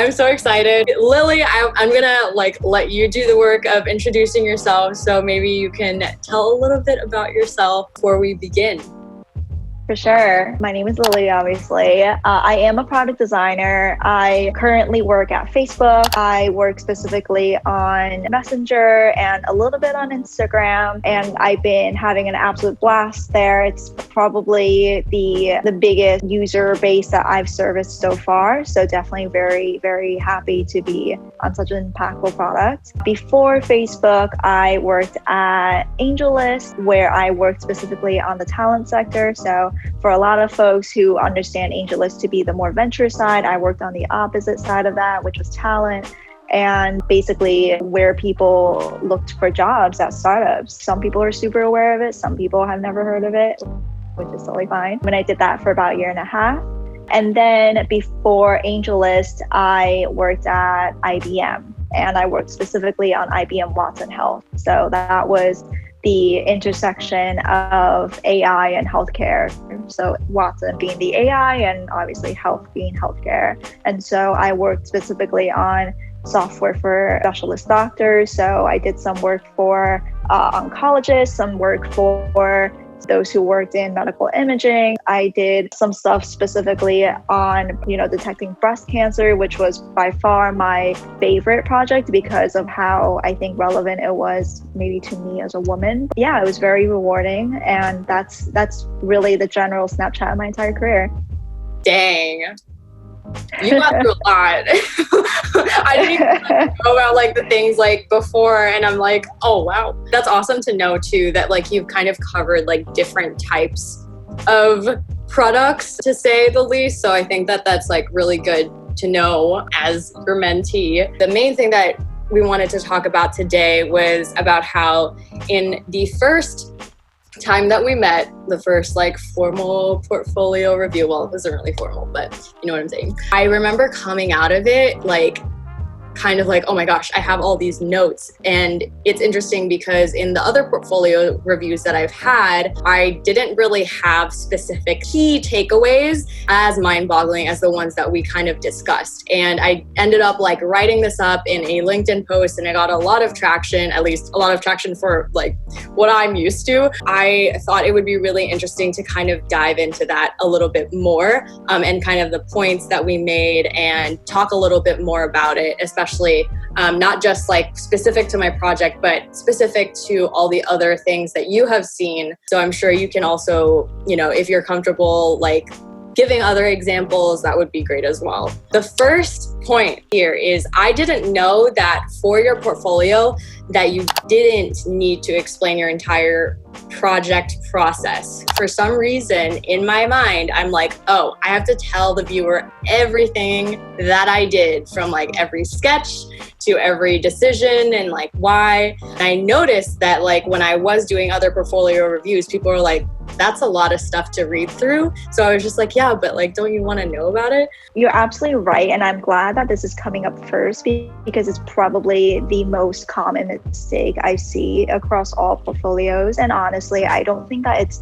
I'm so excited. Lily, I'm gonna let you do the work of introducing yourself. So maybe you can tell a little bit about yourself before we begin. For sure. My name is Lily, obviously. I am a product designer. I currently work at Facebook. I work specifically on Messenger and a little bit on Instagram. And I've been having an absolute blast there. It's probably the biggest user base that I've serviced so far. So definitely very, very happy to be on such an impactful product. Before Facebook, I worked at AngelList, where I worked specifically on the talent sector. So for a lot of folks who understand AngelList to be the more venture side, I worked on the opposite side of that, which was talent, and basically where people looked for jobs at startups. Some people are super aware of it. Some people have never heard of it, which is totally fine. And I did that for about a year and a half. And then before AngelList, I worked at IBM, and I worked specifically on IBM Watson Health. So that was the intersection of AI and healthcare. So Watson being the AI and obviously health being healthcare. And so I worked specifically on software for specialist doctors. So I did some work for oncologists, some work for those who worked in medical imaging. I did some stuff specifically on, detecting breast cancer, which was by far my favorite project because of how I think relevant it was maybe to me as a woman. Yeah, it was very rewarding. And that's really the general snapshot of my entire career. Dang. You got through a lot. I didn't even know about the things before, and I'm like, oh wow, that's awesome to know too that you've kind of covered different types of products, to say the least. So I think that that's really good to know as your mentee. The main thing that we wanted to talk about today was about how in the first time that we met, the first formal portfolio review, well, it wasn't really formal, but you know what I'm saying. I remember coming out of it kind of oh my gosh, I have all these notes. And it's interesting because in the other portfolio reviews that I've had, I didn't really have specific key takeaways as mind-boggling as the ones that we kind of discussed. And I ended up writing this up in a LinkedIn post, and I got a lot of traction, at least a lot of traction for what I'm used to. I thought it would be really interesting to kind of dive into that a little bit more, and kind of the points that we made and talk a little bit more about it, especially not just specific to my project, but specific to all the other things that you have seen. So I'm sure you can also, if you're comfortable giving other examples, that would be great as well. The first point here is I didn't know that for your portfolio that you didn't need to explain your entire project process. For some reason in my mind, I'm oh, I have to tell the viewer everything that I did, from every sketch to every decision and why. And I noticed that when I was doing other portfolio reviews, people were that's a lot of stuff to read through. So I was just yeah, but don't you want to know about it? You're absolutely right. And I'm glad that this is coming up first because it's probably the most common mistake I see across all portfolios. And honestly, I don't think that it's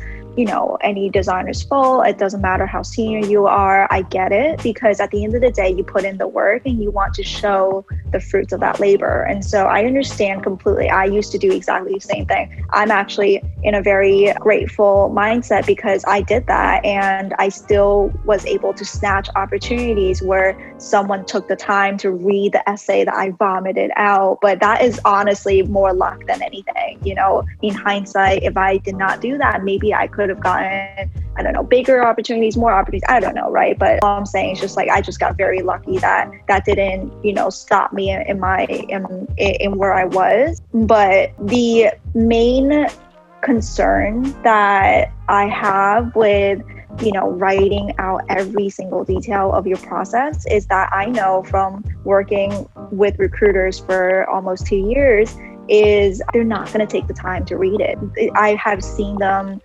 any designer's fault. It doesn't matter how senior you are. I get it, because at the end of the day, you put in the work and you want to show the fruits of that labor. And so I understand completely. I used to do exactly the same thing. I'm actually in a very grateful mindset because I did that, and I still was able to snatch opportunities where someone took the time to read the essay that I vomited out. But that is honestly more luck than anything. In hindsight, if I did not do that, maybe I could have gotten, I don't know, bigger opportunities, more opportunities. I don't know, right? But all I'm saying is just I just got very lucky that didn't, stop me in where I was. But the main concern that I have with writing out every single detail of your process is that I know from working with recruiters for almost 2 years is they're not going to take the time to read it. I have seen them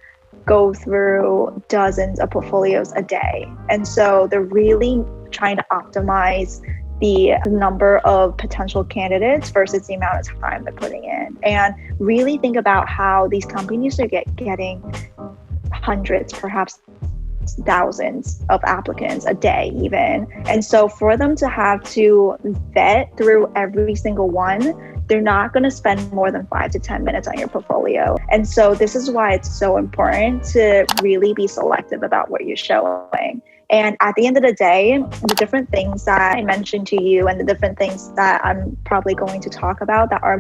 go through dozens of portfolios a day. And so they're really trying to optimize the number of potential candidates versus the amount of time they're putting in. And really think about how these companies are getting hundreds, perhaps thousands of applicants a day even. And so for them to have to vet through every single one, they're not going to spend more than 5 to 10 minutes on your portfolio. And so this is why it's so important to really be selective about what you're showing. And at the end of the day, the different things that I mentioned to you and the different things that I'm probably going to talk about that are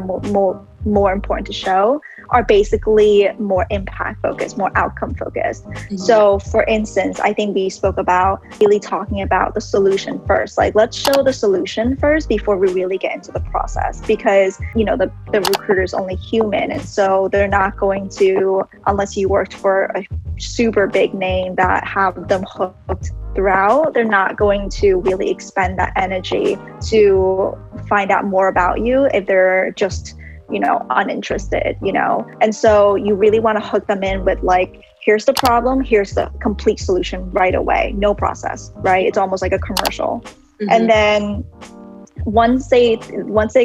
more important to show are basically more impact focused, more outcome focused. Mm-hmm. So for instance, I think we spoke about really talking about the solution first. Like, let's show the solution first before we really get into the process, because, you know, the recruiter is only human. And so they're not going to, unless you worked for a super big name that have them hooked throughout, they're not going to really expend that energy to find out more about you if they're just, you know, uninterested, you know. And so you really want to hook them in with like, here's the problem, here's the complete solution right away, no process, right? It's almost like a commercial. Mm-hmm. And then once they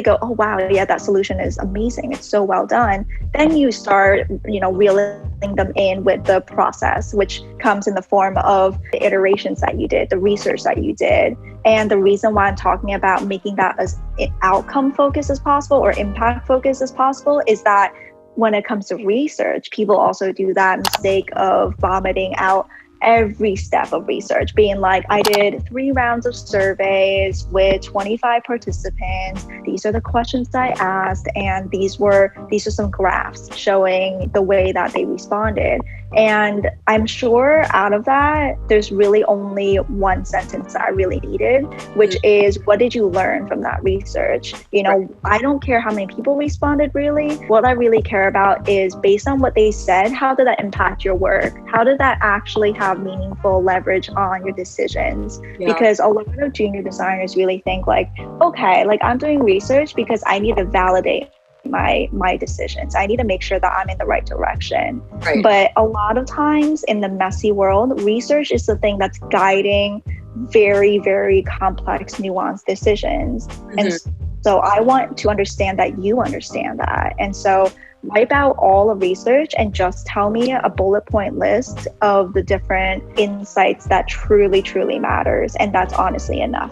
go, oh wow, yeah, that solution is amazing, it's so well done, then you start, you know, reeling them in with the process, which comes in the form of the iterations that you did, the research that you did. And the reason why I'm talking about making that as outcome focused as possible or impact focused as possible is that when it comes to research, people also do that mistake of vomiting out every step of research, being like, I did 3 rounds of surveys with 25 participants. These are the questions I asked, and these are some graphs showing the way that they responded. And I'm sure out of that, there's really only one sentence that I really needed, which is, what did you learn from that research? You know, I don't care how many people responded really. What I really care about is, based on what they said, how did that impact your work? How did that actually have meaningful leverage on your decisions? Yeah. Because a lot of junior designers really think like, okay, like I'm doing research because I need to validate my decisions. I need to make sure that I'm in the right direction. Right. But a lot of times in the messy world, research is the thing that's guiding very, very complex, nuanced decisions. Mm-hmm. And so I want to understand that you understand that. And so wipe out all of research and just tell me a bullet point list of the different insights that truly, truly matters. And that's honestly enough.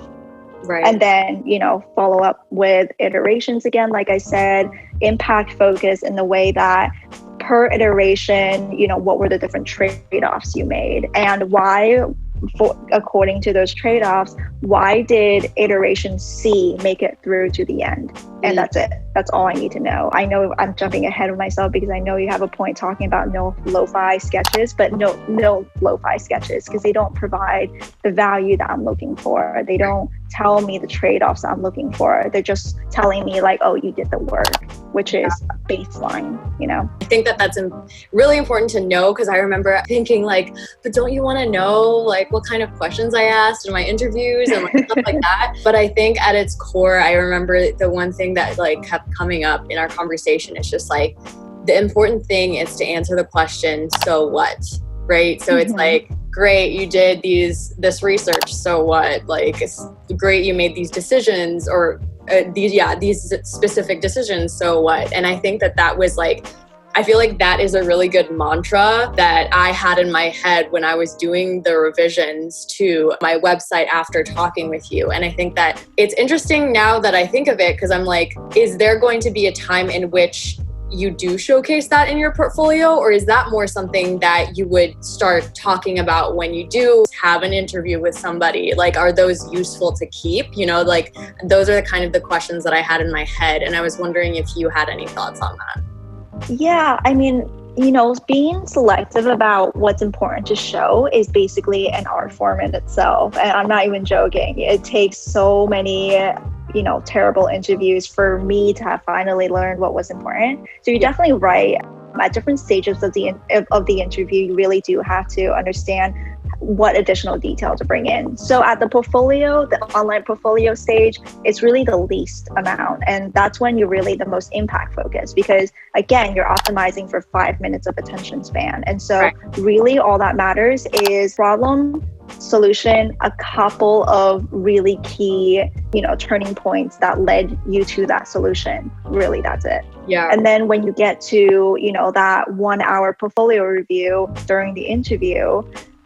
Right. And then, you know, follow up with iterations again, like I said, impact focus in the way that per iteration, you know, what were the different trade-offs you made and why, according to those trade-offs, why did iteration C make it through to the end? And that's it. That's all I need to know. I know I'm jumping ahead of myself because I know you have a point talking about no lo-fi sketches, but no lo-fi sketches, because they don't provide the value that I'm looking for. They don't tell me the trade-offs I'm looking for. They're just telling me like, oh, you did the work, which is a baseline, you know? I think that that's really important to know, because I remember thinking like, but don't you want to know like what kind of questions I asked in my interviews and like stuff like that? But I think at its core, I remember the one thing that like kept coming up in our conversation is just like, the important thing is to answer the question, so what? Right? So it's like, great, you did this research, so what? Like, it's great you made these decisions, or these specific decisions, so what? And I think that was like, I feel like that is a really good mantra that I had in my head when I was doing the revisions to my website after talking with you. And I think that it's interesting now that I think of it, because I'm like, is there going to be a time in which you do showcase that in your portfolio, or is that more something that you would start talking about when you do have an interview with somebody? Like, are those useful to keep? You know, like those are the kind of the questions that I had in my head. And I was wondering if you had any thoughts on that. Yeah, I mean, you know, being selective about what's important to show is basically an art form in itself. And I'm not even joking. It takes so many, you know, terrible interviews for me to have finally learned what was important. So you're definitely right. At different stages of the interview, you really do have to understand what additional detail to bring in. So at the online portfolio stage, it's really the least amount. And that's when you're really the most impact focused, because again, you're optimizing for 5 minutes of attention span. And so really all that matters is problem, solution, a couple of really key, you know, turning points that led you to that solution. Really, that's it. Yeah. And then when you get to, you know, that 1 hour portfolio review during the interview,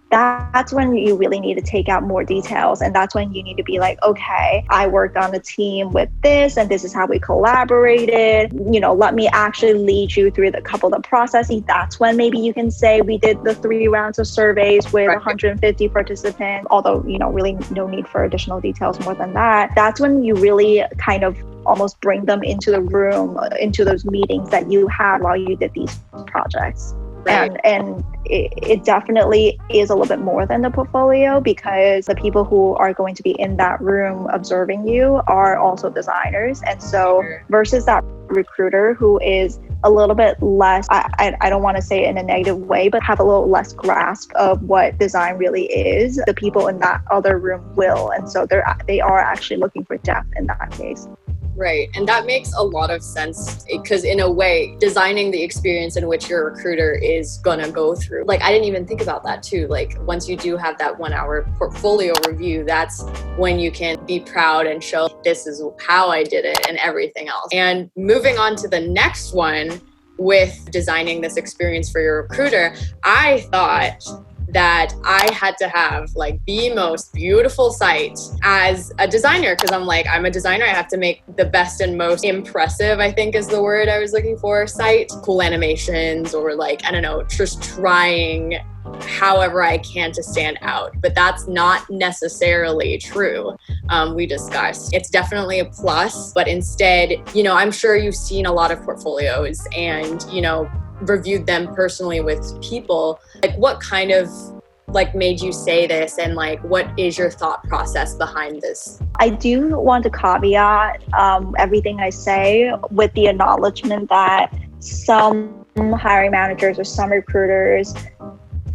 that's when you really need to take out more details. And that's when you need to be like, okay, I worked on a team with this and this is how we collaborated. Let me actually lead you through the couple of processes. That's when maybe you can say we did the 3 rounds of surveys with 150 participants, although, really no need for additional details more than that. That's when you really kind of almost bring them into the room, into those meetings that you had while you did these projects. Right. And it definitely is a little bit more than the portfolio, because the people who are going to be in that room observing you are also designers. And so versus that recruiter who is a little bit less, I don't want to say it in a negative way, but have a little less grasp of what design really is, the people in that other room will. And so they are actually looking for depth in that case. Right. And that makes a lot of sense, because in a way, designing the experience in which your recruiter is going to go through. Like, I didn't even think about that too. Like, once you do have that 1 hour portfolio review, that's when you can be proud and show this is how I did it and everything else. And moving on to the next one with designing this experience for your recruiter, I thought that I had to have like the most beautiful site as a designer, because I'm a designer. I have to make the best and most impressive, I think is the word I was looking for, site, cool animations, or just trying however I can to stand out. But that's not necessarily true. We discussed it's definitely a plus, but instead, I'm sure you've seen a lot of portfolios and, reviewed them personally with people. Like, what kind of made you say this, and what is your thought process behind this? I do want to caveat everything I say with the acknowledgement that some hiring managers or some recruiters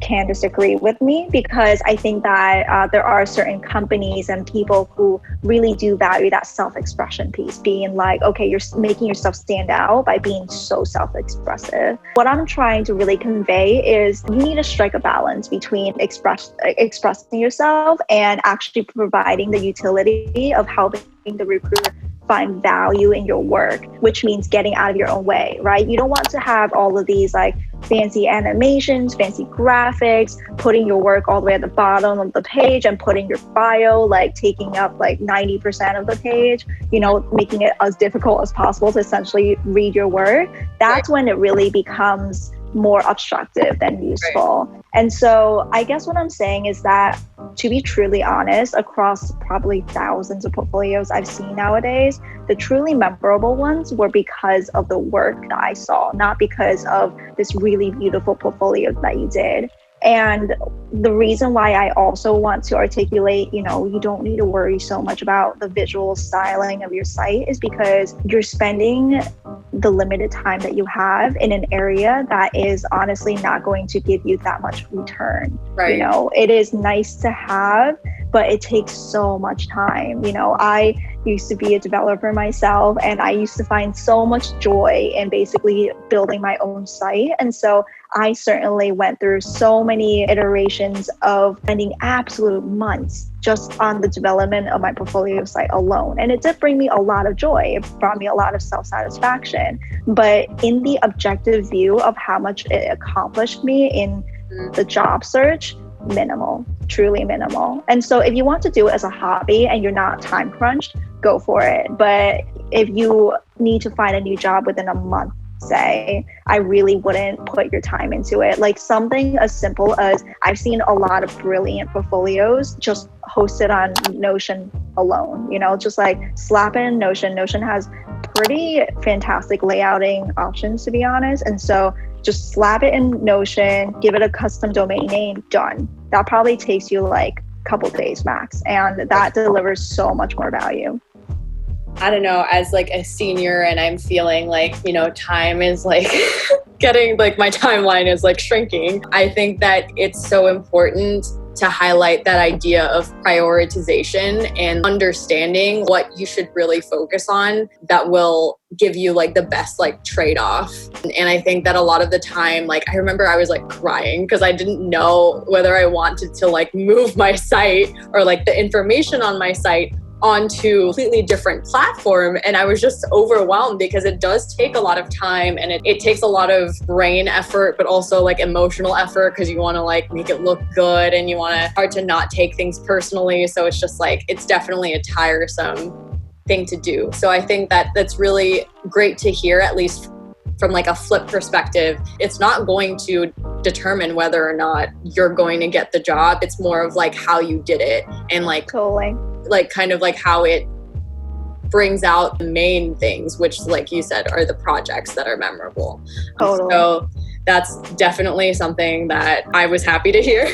can disagree with me, because I think that there are certain companies and people who really do value that self-expression piece, being like, okay, you're making yourself stand out by being so self-expressive. What I'm trying to really convey is you need to strike a balance between expressing yourself and actually providing the utility of helping the recruiter find value in your work, which means getting out of your own way, right? You don't want to have all of these fancy animations, fancy graphics, putting your work all the way at the bottom of the page and putting your bio taking up 90% of the page, making it as difficult as possible to essentially read your work. That's when it really becomes more obstructive than useful. Right. And so I guess what I'm saying is that, to be truly honest, across probably thousands of portfolios I've seen nowadays, the truly memorable ones were because of the work that I saw, not because of this really beautiful portfolio that you did. And the reason why I also want to articulate, you don't need to worry so much about the visual styling of your site, is because you're spending the limited time that you have in an area that is honestly not going to give you that much return. Right. It is nice to have, but it takes so much time. I used to be a developer myself, and I used to find so much joy in basically building my own site. And so I certainly went through so many iterations of spending absolute months just on the development of my portfolio site alone. And it did bring me a lot of joy. It brought me a lot of self-satisfaction. But in the objective view of how much it accomplished me in the job search, minimal, truly minimal. And so if you want to do it as a hobby and you're not time crunched, go for it. But if you need to find a new job within a month, say, I really wouldn't put your time into it. Something as simple as, I've seen a lot of brilliant portfolios just hosted on Notion alone, just slap in Notion. Notion has pretty fantastic layouting options, to be honest. And so just slap it in Notion, give it a custom domain name, done. That probably takes you a couple days max. And that delivers so much more value. I don't know, as a senior, and I'm feeling time is getting my timeline is shrinking. I think that it's so important to highlight that idea of prioritization and understanding what you should really focus on that will give you the best trade-off. And I think that a lot of the time, I remember I was crying because I didn't know whether I wanted to move my site or the information on my site onto a completely different platform. And I was just overwhelmed because it does take a lot of time, and it takes a lot of brain effort, but also like emotional effort, because you want to like make it look good and you want to hard to not take things personally. So it's just like, it's definitely a tiresome thing to do. So I think that that's really great to hear, at least from like a flip perspective. It's not going to determine whether or not you're going to get the job. It's more of like how you did it, and like Totally. like kind of like how it brings out the main things, which like you said are the projects that are memorable. Totally. So that's definitely something that I was happy to hear.